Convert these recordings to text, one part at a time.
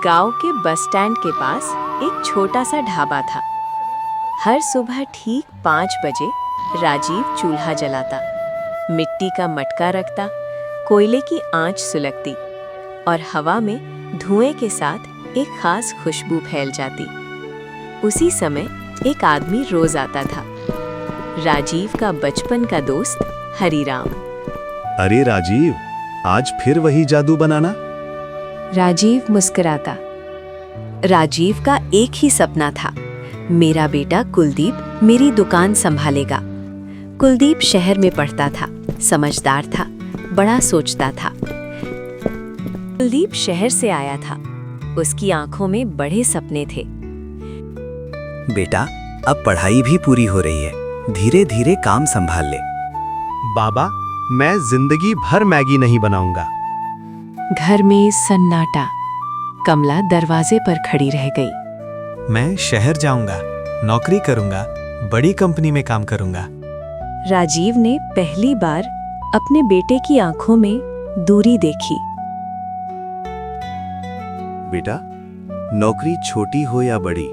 गांव के bus stand के पास एक छोटा सा ढाबा था। हर सुबह ठीक 5 बजे राजीव चूल्हा जलाता, मिट्टी का मटका रखता, कोयले की आंच सुलगती और हवा में धुएं के साथ एक खास खुशबू फैल जाती। उसी समय एक आदमी रोज आता था, राजीव का बचपन का दोस्त हरिराम। अरे राजीव, आज फिर वही जादू बनाना? राजीव मुस्कुराता। राजीव का एक ही सपना था, मेरा बेटा कुलदीप मेरी दुकान संभालेगा। कुलदीप शहर में पढ़ता था, समझदार था, बड़ा सोचता था। कुलदीप शहर से आया था, उसकी आंखों में बड़े सपने थे। बेटा, अब पढ़ाई भी पूरी हो रही है, धीरे धीरे काम संभाल ले। बाबा, मैं जिंदगी भर मैगी नहीं बनाऊंगा। घर में सन्नाटा। कमला दरवाजे पर खड़ी रह गई। मैं शहर जाऊंगा, नौकरी करूंगा, बड़ी कंपनी में काम करूंगा। राजीव ने पहली बार अपने बेटे की आंखों में दूरी देखी। बेटा, नौकरी छोटी हो या बड़ी,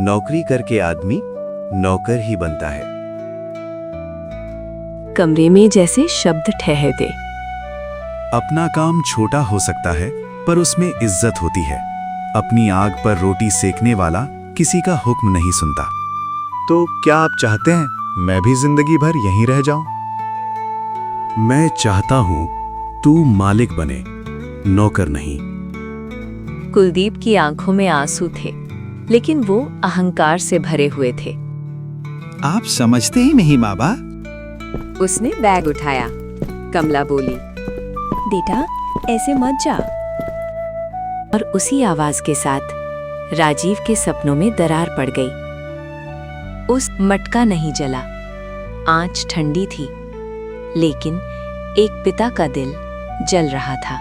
नौकरी करके आदमी नौकर ही बनता है। कमरे में जैसे शब्द ठहर गए। अपना काम छोटा हो सकता है, पर उसमें इज्जत होती है। अपनी आग पर रोटी सेकने वाला किसी का हुक्म नहीं सुनता। तो क्या आप चाहते हैं मैं भी जिंदगी भर यहीं रह जाऊं? मैं चाहता हूं तू मालिक बने, नौकर नहीं। कुलदीप की आंखों में आंसू थे, लेकिन वो अहंकार से भरे हुए थे। आप समझते ही नहीं बाबा। उसने बैग उठाया। कमला बोली, बेटा ऐसे मत जा। और उसी आवाज के साथ राजीव के सपनों में दरार पड़ गई। उस मटका नहीं जला, आंच ठंडी थी, लेकिन एक पिता का दिल जल रहा था।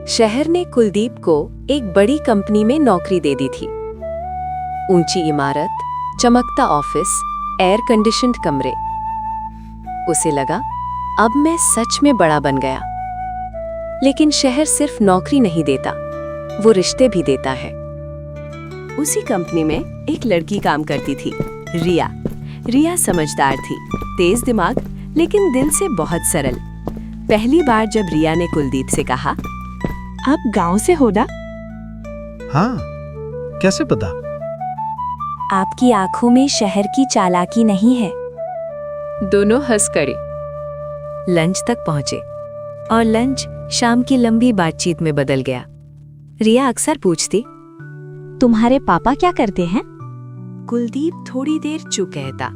शहर ने कुलदीप को एक बड़ी कंपनी में नौकरी दे दी थी। ऊंची इमारत, चमकता ऑफिस, एयर कंडीशन्ड कमरे। उसे लगा अब मैं सच में बड़ा बन गया। लेकिन शहर सिर्फ नौकरी नहीं देता, वो रिश्ते भी देता है। उसी कंपनी में एक लड़की काम करती थी, रिया। रिया समझदार थी, तेज दिमाग, लेकिन दिल से बहुत सरल। पहली बार जब रिया ने कुलदीप से कहा, आप गांव से हो ना? हाँ, कैसे पता? आपकी आंखों में शहर की चालाकी नहीं है। दोनों हंस पड़े। लंच तक पहुंचे और लंच शाम की लंबी बातचीत में बदल गया। रिया अक्सर पूछती, तुम्हारे पापा क्या करते हैं? कुलदीप थोड़ी देर चुप रहता।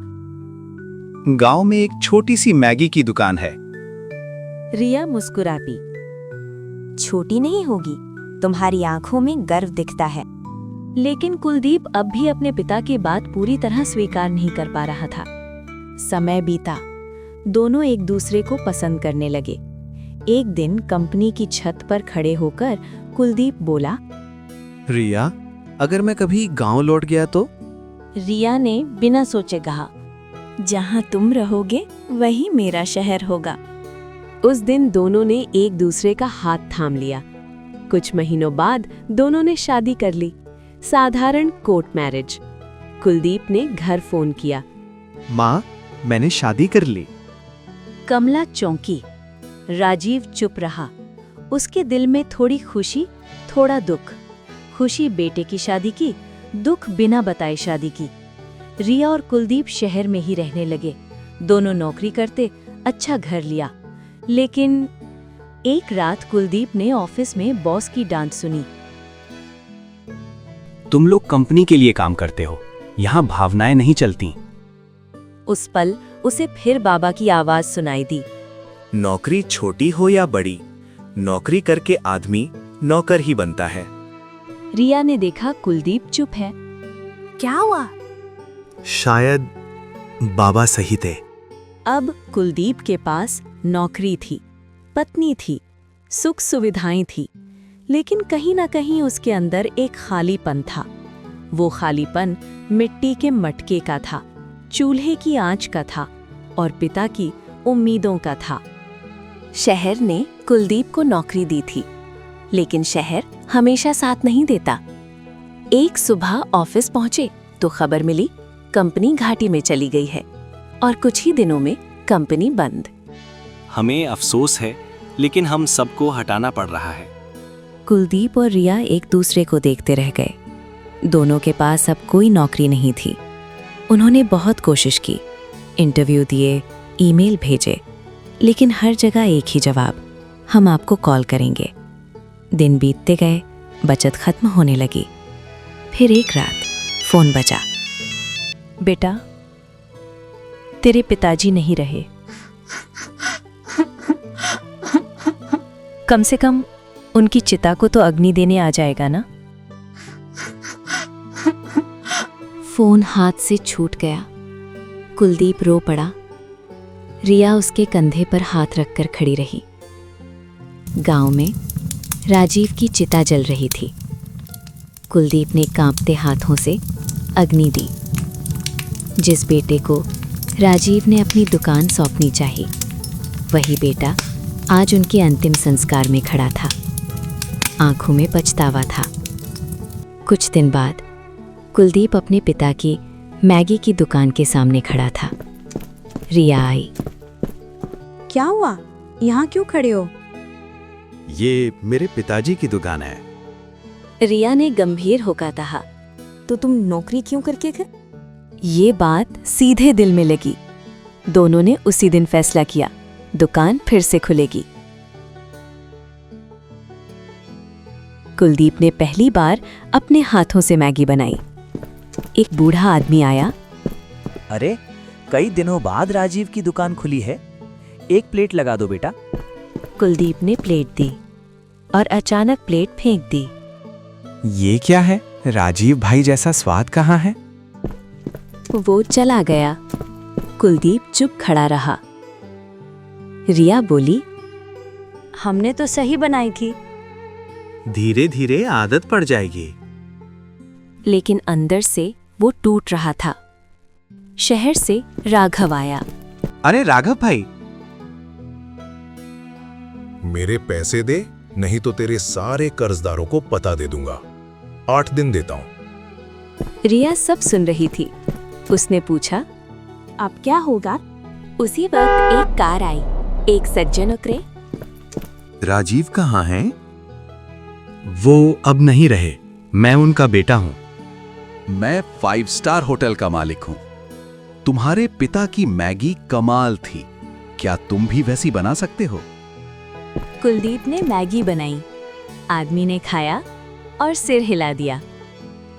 गांव में एक छोटी सी मैगी की दुकान है। रिया मुस्कुराती, छोटी नहीं होगी, तुम्हारी आंखों में गर्व दिखता है। लेकिन कुलदीप अब भी अपने पिता की बात पूरी तरह स्वीकार नहीं कर पा रहा था। समय बीता, दोनों एक दूसरे को पसंद करने लगे। एक दिन कंपनी की छत पर खड़े होकर कुलदीप बोला, रिया, अगर मैं कभी गांव लौट गया तो? रिया ने बिना सोचे कहा, जहां तुम रहोगे वही मेरा शहर होगा। उस दिन दोनों ने एक दूसरे का हाथ थाम लिया। कुछ महीनों बाद दोनों ने शादी कर ली, साधारण कोर्ट मैरिज। कुलदीप ने घर फोन किया, माँ, मैंने शादी कर ली। कमला चौंकी। राजीव चुप रहा। उसके दिल में थोड़ी खुशी, थोड़ा दुख। खुशी बेटे की शादी की, दुख बिना बताए शादी की। रिया और कुलदीप शहर में ही रहने लगे। दोनों नौकरी करते, अच्छा घर लिया। लेकिन एक रात कुलदीप ने ऑफिस में बॉस की डांट सुनी। तुम लोग कंपनी के लिए काम करते हो, यहाँ भावनाएं नहीं चलती। उस पल उसे फिर बाबा की आवाज सुनाई दी, नौकरी छोटी हो या बड़ी, नौकरी करके आदमी नौकर ही बनता है। रिया ने देखा कुलदीप चुप है। क्या हुआ? शायद बाबा सही थे। अब कुलदीप के पास नौकरी थी, पत्नी थी, सुख सुविधाएं थी, लेकिन कहीं ना कहीं उसके अंदर एक खालीपन था। वो खालीपन मिट्टी के मटके का था, चूल्हे की आंच का था और पिता की उम्मीदों का था। शहर ने कुलदीप को नौकरी दी थी, लेकिन शहर हमेशा साथ नहीं देता। एक सुबह ऑफिस पहुंचे तो खबर मिली कंपनी घाटी में चली गई है और कुछ ही दिनों में कंपनी बंद। हमें अफसोस है, लेकिन हम सबको हटाना पड़ रहा है। कुलदीप और रिया एक दूसरे को देखते रह गए। दोनों के पास अब कोई नौकरी नहीं थी। उन्होंने बहुत कोशिश की, इंटरव्यू दिए, ईमेल भेजे, लेकिन हर जगह एक ही जवाब, हम आपको कॉल करेंगे। दिन बीतते गए, बचत खत्म होने लगी। फिर एक रात फोन बजा। बेटा, तेरे पिताजी नहीं रहे। कम से कम उनकी चिता को तो अग्नि देने आ जाएगा ना। फोन हाथ से छूट गया। कुलदीप रो पड़ा। रिया उसके कंधे पर हाथ रखकर खड़ी रही। गांव में राजीव की चिता जल रही थी। कुलदीप ने कांपते हाथों से अग्नि दी। जिस बेटे को राजीव ने अपनी दुकान सौंपनी चाहिए, वही बेटा आज उनके अंतिम संस्कार में खड़ा था। आंखों में पछतावा था। कुछ दिन बाद कुलदीप अपने पिता की मैगी की दुकान के सामने खड़ा था। रिया आई। क्या हुआ? यहाँ क्यों खड़े हो? ये मेरे पिताजी की दुकान है। रिया ने गंभीर होकर कहा। तो तुम नौकरी क्यों करके गए? ये बात सीधे दिल में लगी। दोनों ने उसी दिन फैसला किया, दुकान फिर से खुलेगी। कुलदीप ने पहली बार अपने हाथों से मैगी बनाई। एक बूढ़ा आदमी आया। अरे, कई दिनों बाद राजीव की दुकान खुली है, एक प्लेट लगा दो बेटा। कुलदीप ने प्लेट दी और अचानक प्लेट फेंक दी। ये क्या है? राजीव भाई जैसा स्वाद कहाँ है? वो चला गया। कुलदीप चुप खड़ा रहा। रिया बोली, हमने तो सही बनाई थी। धीरे धीरे आदत पड़ जाएगी। लेकिन अंदर से वो टूट रहा था। शहर से राघव आया। अरे राघव भाई, मेरे पैसे दे, नहीं तो तेरे सारे कर्जदारों को पता दे दूंगा। 8 दिन देता हूं। रिया सब सुन रही थी। उसने पूछा, अब क्या होगा? उसी वक्त एक कार आई। एक सज्जन उतरे। राजीव कहाँ हैं? वो अब नहीं रहे। मैं उनका बेटा हूँ। मैं 5 स्टार होटल का मालिक हूँ। तुम्हारे पिता की मैगी कमाल थी। क्या तुम भी वैसी बना सकते हो? कुलदीप ने मैगी बनाई। आदमी ने खाया और सिर हिला दिया।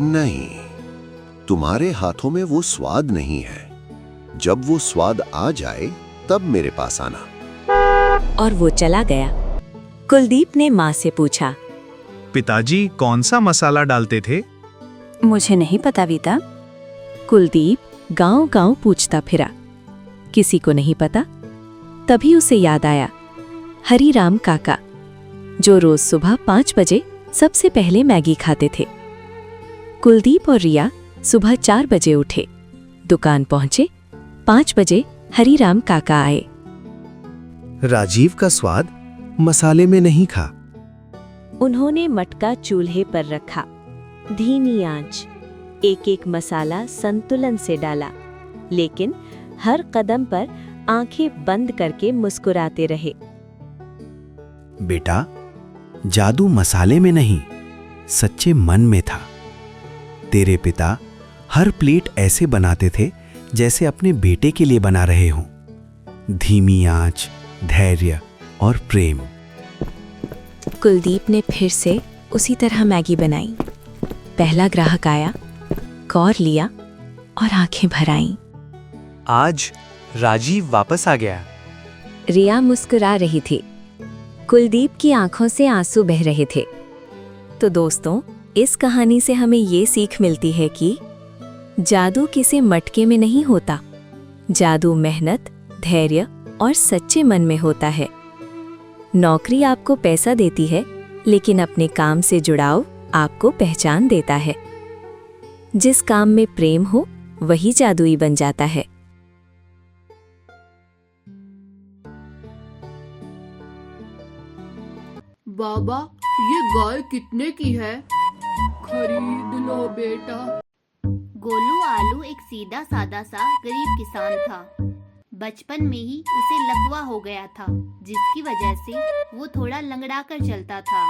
नहीं, तुम्हारे हाथों में वो स्वाद नहीं है। जब वो स्वाद आ जाए तब मेरे पास आना। और वो चला गया। कुलदीप ने माँ से पूछा, पिताजी कौन सा मसाला डालते थे? मुझे नहीं पता बीता। कुलदीप गांव-गांव पूछता फिरा। किसी को नहीं पता। तभी उसे याद आया, हरीराम काका, जो रोज सुबह 5 बजे सबसे पहले मैगी खाते थे। कुलदीप और रिया सुबह 4 बजे उठे, दुकान पहुंचे। 5 बजे हरीराम काका आए। राजीव का स्वाद मसाले में नहीं था। उन्होंने मटका चूल्हे पर रखा। धीमी आंच, एक एक मसाला संतुलन से डाला, लेकिन हर कदम पर आंखें बंद करके मुस्कुराते रहे। बेटा, जादू मसाले में नहीं, सच्चे मन में था। तेरे पिता हर प्लेट ऐसे बनाते थे जैसे अपने बेटे के लिए बना रहे हों। धीमी आंच, धैर्य और प्रेम। कुलदीप ने फिर से उसी तरह मैगी बनाई। पहला ग्राहक आया, कौर लिया और आंखें भर आईं। आज राजीव वापस आ गया। रिया मुस्कुरा रही थी। कुलदीप की आंखों से आंसू बह रहे थे। तो दोस्तों, इस कहानी से हमें ये सीख मिलती है कि जादू किसी मटके में नहीं होता। जादू मेहनत, धैर्य और सच्चे मन में होता है। नौकरी आपको पैसा देती है, लेकिन अपने काम से जुड़ाव आपको पहचान देता है। जिस काम में प्रेम हो, वही जादुई बन जाता है। बाबा, ये गाय कितने की है? खरीद लो बेटा। गोलू आलू एक सीधा सादा सा गरीब किसान था। बचपन में ही उसे लकवा हो गया था, जिसकी वजह से वो थोड़ा लंगड़ा कर चलता था।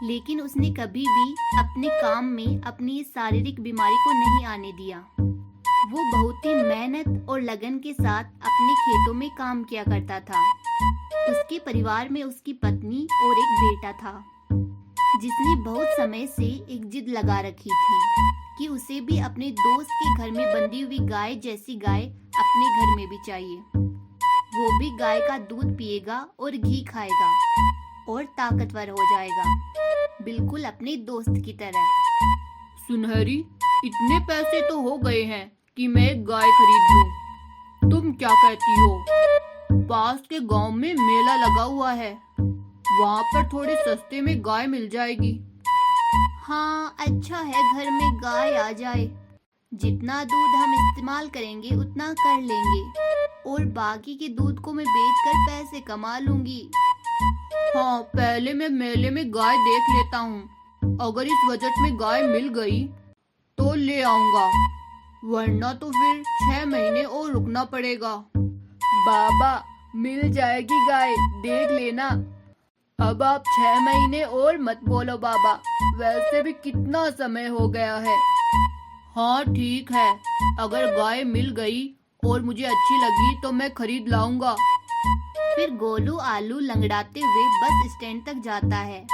लेकिन उसने कभी भी अपने काम में अपनी इस शारीरिक बीमारी को नहीं आने दिया। वो बहुत ही मेहनत और लगन के साथ अपने खेतों में काम किया करता था। उसके परिवार में उसकी पत्नी और एक बेटा था, जिसने बहुत समय से एक जिद लगा रखी थी कि उसे भी अपने दोस्त के घर में बंधी हुई गाय जैसी गाय अपने घर में भी चाहिए। वो भी गाय का दूध पिएगा और घी खाएगा और ताकतवर हो जाएगा, बिल्कुल अपने दोस्त की तरह। सुनहरी, इतने पैसे तो हो गए हैं कि मैं एक गाय खरीद लूं। तुम क्या कहती हो? पास के गांव में मेला लगा हुआ है, वहाँ पर थोड़े सस्ते में गाय मिल जाएगी। हाँ, अच्छा है घर में गाय आ जाए। जितना दूध हम इस्तेमाल करेंगे उतना कर लेंगे और बाकी के दूध को मैं बेचकर पैसे कमा लूंगी। हाँ, पहले मैं मेले में गाय देख लेता हूँ। अगर इस बजट में गाय मिल गई तो ले आऊंगा, वरना तो फिर 6 महीने और रुकना पड़ेगा। बाबा, मिल जाएगी गाय, देख लेना। अब आप 6 महीने और मत बोलो बाबा, वैसे भी कितना समय हो गया है। हाँ ठीक है, अगर गाय मिल गई और मुझे अच्छी लगी तो मैं खरीद लाऊंगा। फिर गोलू आलू लंगड़ाते हुए बस स्टैंड तक जाता है।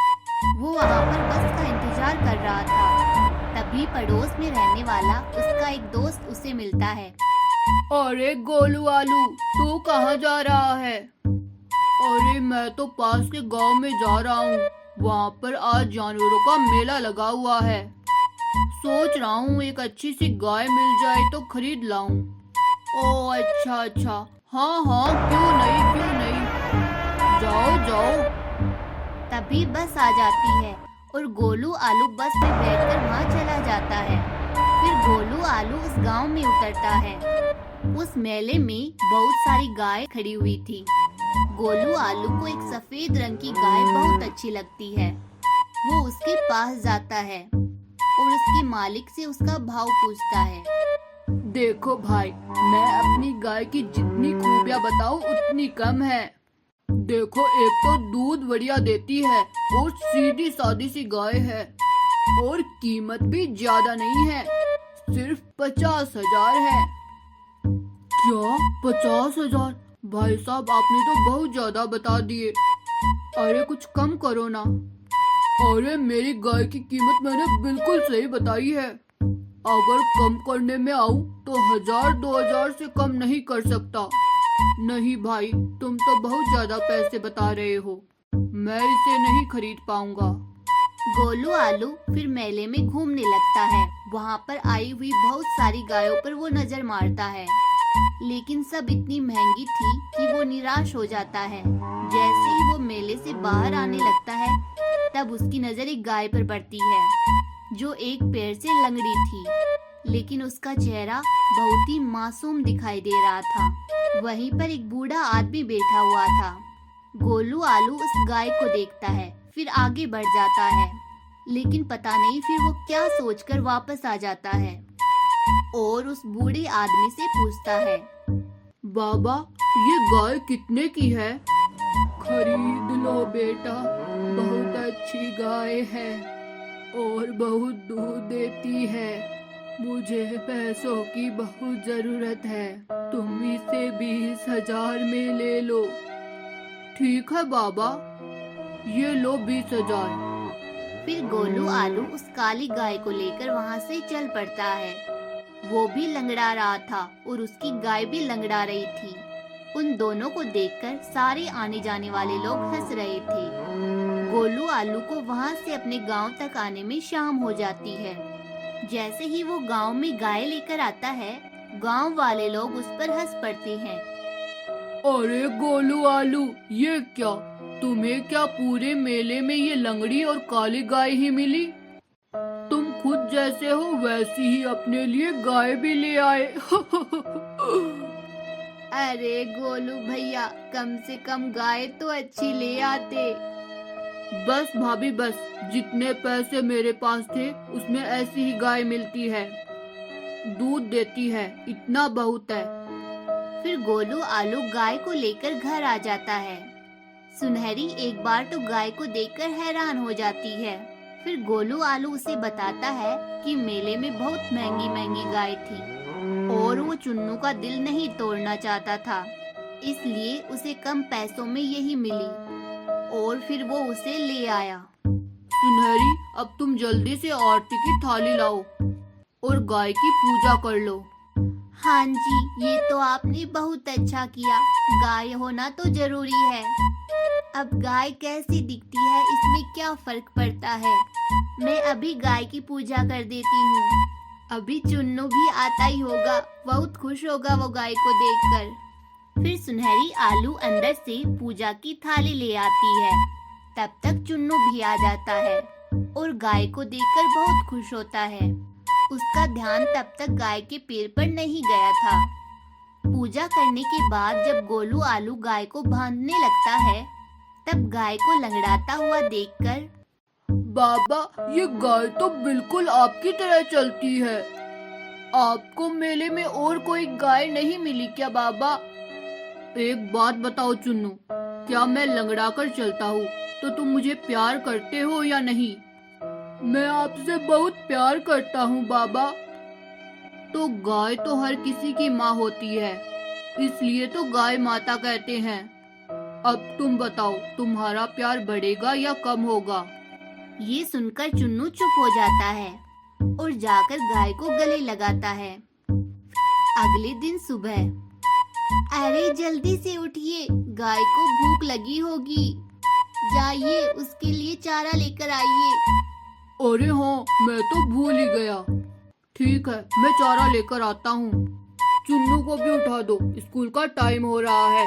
वो वहाँ पर बस का इंतजार कर रहा था। तभी पड़ोस में रहने वाला उसका एक दोस्त उसे मिलता है। अरे गोलू आलू, तू कहाँ जा रहा है? अरे मैं तो पास के गांव में जा रहा हूँ, वहाँ पर आज जानवरों का मेला लगा हुआ है। सोच रहा हूँ एक अच्छी सी गाय मिल जाए तो खरीद लाऊं। ओह अच्छा, हाँ क्यों नहीं, जाओ। तभी बस आ जाती है और गोलू आलू बस में बैठकर वहाँ चला जाता है। फिर गोलू आलू उस गांव में उतरता है। उस मेले में बहुत सारी गाय खड़ी हुई थी। गोलू आलू को एक सफेद रंग की गाय बहुत अच्छी लगती है। वो उसके पास जाता है और उसके मालिक से उसका भाव पूछता है। देखो भाई, मैं अपनी गाय की जितनी खूबियाँ बताऊं उतनी कम है। देखो, एक तो दूध बढ़िया देती है और सीधी सादी सी गाय है और कीमत भी ज्यादा नहीं है, सिर्फ 50,000 है। क्या 50,000? भाई साहब, आपने तो बहुत ज्यादा बता दिए। अरे कुछ कम करो ना। अरे मेरी गाय की कीमत मैंने बिल्कुल सही बताई है। अगर कम करने में आऊं तो 1,000-2,000 से कम नहीं कर सकता। नहीं भाई, तुम तो बहुत ज्यादा पैसे बता रहे हो, मैं इसे नहीं खरीद पाऊंगा। गोलू आलू फिर मेले में घूमने लगता है। वहाँ पर आई हुई बहुत सारी गायों पर वो नजर मारता है, लेकिन सब इतनी महंगी थी कि वो निराश हो जाता है। जैसे ही वो मेले से बाहर आने लगता है, तब उसकी नजर एक गाय पर पड़ती है, जो एक पैर से लंगड़ी थी, लेकिन उसका चेहरा बहुत ही मासूम दिखाई दे रहा था। वहीं पर एक बूढ़ा आदमी बैठा हुआ था। गोलू आलू उस गाय को देखता है, फिर आगे बढ़ जाता है, लेकिन पता नहीं फिर वो क्या सोचकर वापस आ जाता है और उस बूढ़े आदमी से पूछता है। बाबा, ये गाय कितने की है? खरीद लो बेटा, बहुत अच्छी गाय है और बहुत दूध देती है। मुझे पैसों की बहुत जरूरत है, तुम इसे 20,000 में ले लो। ठीक है बाबा, ये लो 20,000। फिर गोलू आलू उस काली गाय को लेकर वहाँ से चल पड़ता है। वो भी लंगड़ा रहा था और उसकी गाय भी लंगड़ा रही थी। उन दोनों को देखकर सारे आने जाने वाले लोग हंस रहे थे। गोलू आलू को वहाँ से अपने गांव तक आने में शाम हो जाती है। जैसे ही वो गांव में गाय लेकर आता है, गांव वाले लोग उस पर हंस पड़ते हैं। अरे गोलू आलू, ये क्या, तुम्हें क्या पूरे मेले में ये लंगड़ी और काली गाय ही मिली? तुम खुद जैसे हो वैसी ही अपने लिए गाय भी ले आए। अरे गोलू भैया, कम से कम गाय तो अच्छी ले आते। बस भाभी बस, जितने पैसे मेरे पास थे उसमें ऐसी ही गाय मिलती है, दूध देती है, इतना बहुत है। फिर गोलू आलू गाय को लेकर घर आ जाता है। सुनहरी एक बार तो गाय को देखकर हैरान हो जाती है। फिर गोलू आलू उसे बताता है कि मेले में बहुत महंगी महंगी गाय थी और वो चुन्नू का दिल नहीं तोड़ना चाहता था, इसलिए उसे कम पैसों में यही मिली और फिर वो उसे ले आया। सुनहरी, अब तुम जल्दी से आरती की थाली लाओ और गाय की पूजा कर लो। हाँ जी, ये तो आपने बहुत अच्छा किया, गाय होना तो जरूरी है। अब गाय कैसी दिखती है इसमें क्या फर्क पड़ता है, मैं अभी गाय की पूजा कर देती हूँ। अभी चुन्नू भी आता ही होगा, बहुत खुश होगा वो गाय को देखकर। फिर सुनहरी आलू अंदर से पूजा की थाली ले आती है। तब तक चुन्नू भी आ जाता है और गाय को देखकर बहुत खुश होता है। उसका ध्यान तब तक गाय के पैर पर नहीं गया था। पूजा करने के बाद जब गोलू आलू गाय को बांधने लगता है, तब गाय को लंगड़ाता हुआ देखकर, बाबा, ये गाय तो बिल्कुल आपकी तरह चलती है। आपको मेले में और कोई गाय नहीं मिली क्या बाबा? एक बात बताओ चुन्नू, क्या मैं लंगड़ा कर चलता हूँ तो तुम मुझे प्यार करते हो या नहीं? मैं आपसे बहुत प्यार करता हूँ बाबा। तो गाय तो हर किसी की माँ होती है, इसलिए तो गाय माता कहते हैं। अब तुम बताओ, तुम्हारा प्यार बढ़ेगा या कम होगा? ये सुनकर चुन्नू चुप हो जाता है और जाकर गाय को गले लगाता है। अगले दिन सुबह, अरे जल्दी से उठिए, गाय को भूख लगी होगी, जाइए उसके लिए चारा लेकर आइए। अरे हाँ, मैं तो भूल ही गया। ठीक है, मैं चारा लेकर आता हूँ। चुन्नू को भी उठा दो, स्कूल का टाइम हो रहा है।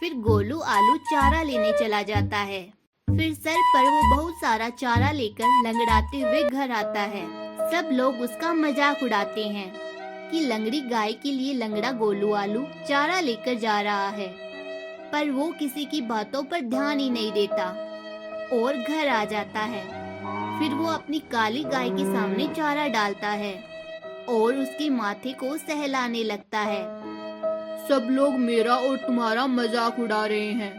फिर गोलू आलू चारा लेने चला जाता है। फिर सर पर वो बहुत सारा चारा लेकर लंगड़ाते हुए घर आता है। सब लोग उसका मजाक उड़ाते हैं कि लंगड़ी गाय के लिए लंगड़ा गोलू आलू चारा लेकर जा रहा है, पर वो किसी की बातों पर ध्यान ही नहीं देता और घर आ जाता है। फिर वो अपनी काली गाय के सामने चारा डालता है और उसके माथे को सहलाने लगता है। सब लोग मेरा और तुम्हारा मजाक उड़ा रहे हैं,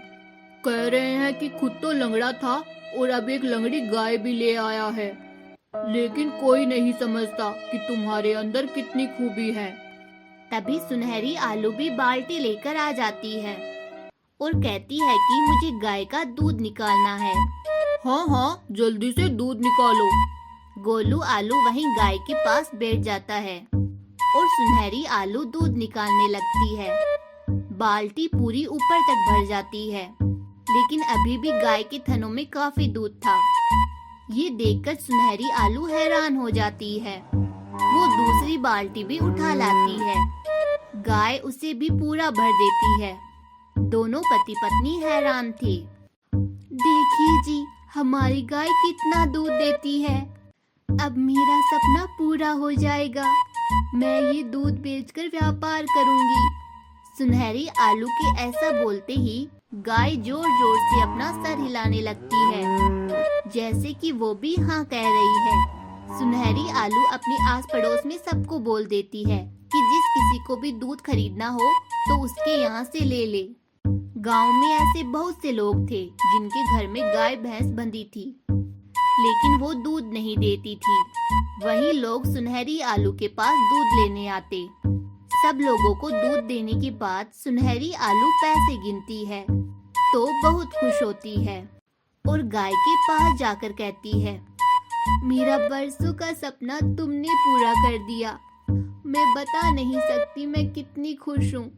कह रहे हैं कि खुद तो लंगड़ा था और अब एक लंगड़ी गाय भी ले आया है, लेकिन कोई नहीं समझता कि तुम्हारे अंदर कितनी खूबी है। तभी सुनहरी आलू भी बाल्टी लेकर आ जाती है और कहती है कि मुझे गाय का दूध निकालना है। हाँ हाँ, जल्दी से दूध निकालो। गोलू आलू वहीं गाय के पास बैठ जाता है और सुनहरी आलू दूध निकालने लगती है। बाल्टी पूरी ऊपर तक भर जाती है, लेकिन अभी भी गाय के थनों में काफी दूध था। ये देखकर सुनहरी आलू हैरान हो जाती है। वो दूसरी बाल्टी भी उठा लाती है, गाय उसे भी पूरा भर देती है। दोनों पति पत्नी हैरान थे। देखिए जी, हमारी गाय कितना दूध देती है, अब मेरा सपना पूरा हो जाएगा, मैं ये दूध बेचकर व्यापार करूंगी। सुनहरी आलू के ऐसा बोलते ही गाय जोर जोर से अपना सर हिलाने लगती है, जैसे कि वो भी हाँ कह रही है। सुनहरी आलू अपने आस पड़ोस में सबको बोल देती है कि जिस किसी को भी दूध खरीदना हो तो उसके यहाँ से ले ले। गांव में ऐसे बहुत से लोग थे जिनके घर में गाय भैंस बंधी थी, लेकिन वो दूध नहीं देती थी। वही लोग सुनहरी आलू के पास दूध लेने आते। सब लोगों को दूध देने के बाद सुनहरी आलू पैसे गिनती है तो बहुत खुश होती है और गाय के पास जाकर कहती है, मेरा बरसों का सपना तुमने पूरा कर दिया, मैं बता नहीं सकती मैं कितनी खुश हूँ।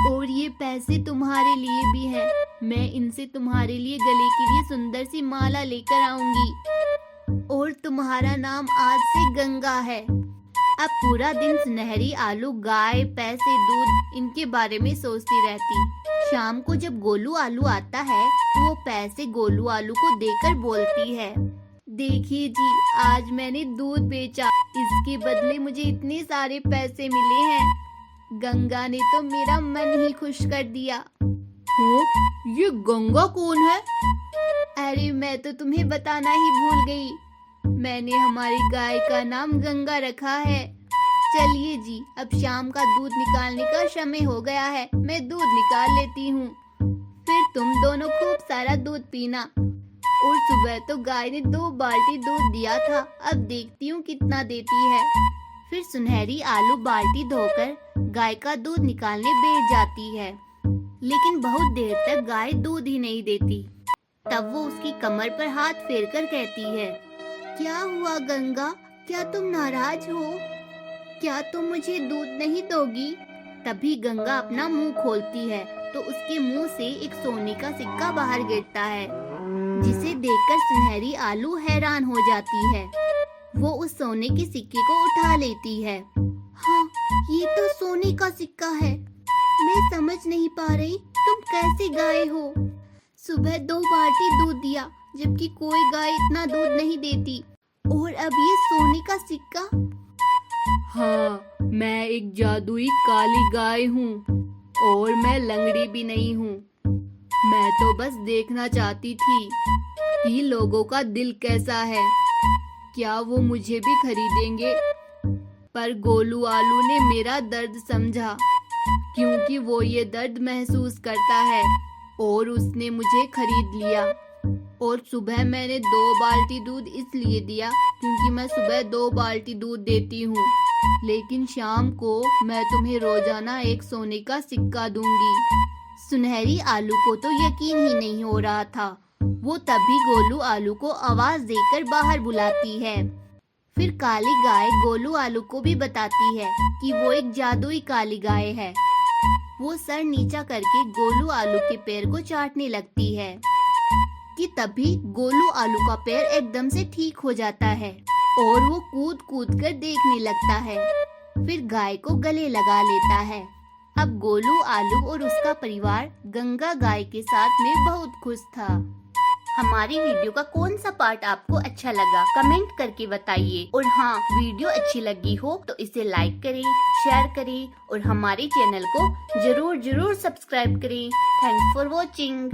और ये पैसे तुम्हारे लिए भी हैं, मैं इनसे तुम्हारे लिए गले के लिए सुंदर सी माला लेकर आऊंगी और तुम्हारा नाम आज से गंगा है। अब पूरा दिन सुनहरी आलू गाय, पैसे, दूध इनके बारे में सोचती रहती। शाम को जब गोलू आलू आता है तो वो पैसे गोलू आलू को देकर बोलती है, देखिए जी, आज मैंने दूध बेचा, इसके बदले मुझे इतने सारे पैसे मिले हैं। गंगा ने तो मेरा मन ही खुश कर दिया। ये गंगा कौन है? अरे मैं तो तुम्हें बताना ही भूल गई, मैंने हमारी गाय का नाम गंगा रखा है। चलिए जी, अब शाम का दूध निकालने का समय हो गया है, मैं दूध निकाल लेती हूँ। फिर तुम दोनों खूब सारा दूध पीना। और सुबह तो गाय ने 2 बाल्टी दूध दिया था, अब देखती हूँ कितना देती है। फिर सुनहरी आलू बाल्टी धोकर गाय का दूध निकालने बैठ जाती है, लेकिन बहुत देर तक गाय दूध ही नहीं देती। तब वो उसकी कमर पर हाथ फेरकर कहती है, क्या हुआ गंगा, क्या तुम नाराज हो? क्या तुम मुझे दूध नहीं दोगी? तभी गंगा अपना मुंह खोलती है तो उसके मुंह से एक सोने का सिक्का बाहर गिरता है, जिसे देखकर सुनहरी आलू हैरान हो जाती है। वो उस सोने के सिक्के को उठा लेती है। हाँ, ये तो सोने का सिक्का है। मैं समझ नहीं पा रही तुम कैसे गाय हो। सुबह 2 बाल्टी दूध दिया, जबकि कोई गाय इतना दूध नहीं देती, और अब ये सोने का सिक्का। हाँ, मैं एक जादुई काली गाय हूँ और मैं लंगड़ी भी नहीं हूँ। मैं तो बस देखना चाहती थी कि लोगों का दिल कैसा है, क्या वो मुझे भी खरीदेंगे। पर गोलू आलू ने मेरा दर्द समझा, क्योंकि वो ये दर्द महसूस करता है, और उसने मुझे खरीद लिया। और सुबह मैंने 2 बाल्टी दूध इसलिए दिया क्योंकि मैं सुबह 2 बाल्टी दूध देती हूँ, लेकिन शाम को मैं तुम्हें रोजाना एक सोने का सिक्का दूंगी। सुनहरी आलू को तो यकीन ही नहीं हो रहा था। वो तभी गोलू आलू को आवाज देकर बाहर बुलाती है। फिर काली गाय गोलू आलू को भी बताती है कि वो एक जादुई काली गाय है। वो सर नीचा करके गोलू आलू के पैर को चाटने लगती है कि तभी गोलू आलू का पैर एकदम से ठीक हो जाता है और वो कूद कूद कर देखने लगता है। फिर गाय को गले लगा लेता है। अब गोलू आलू और उसका परिवार गंगा गाय के साथ में बहुत खुश था। हमारी वीडियो का कौन सा पार्ट आपको अच्छा लगा कमेंट करके बताइए। और हाँ, वीडियो अच्छी लगी हो तो इसे लाइक करें, शेयर करें और हमारे चैनल को जरूर सब्सक्राइब करें। Thanks for watching.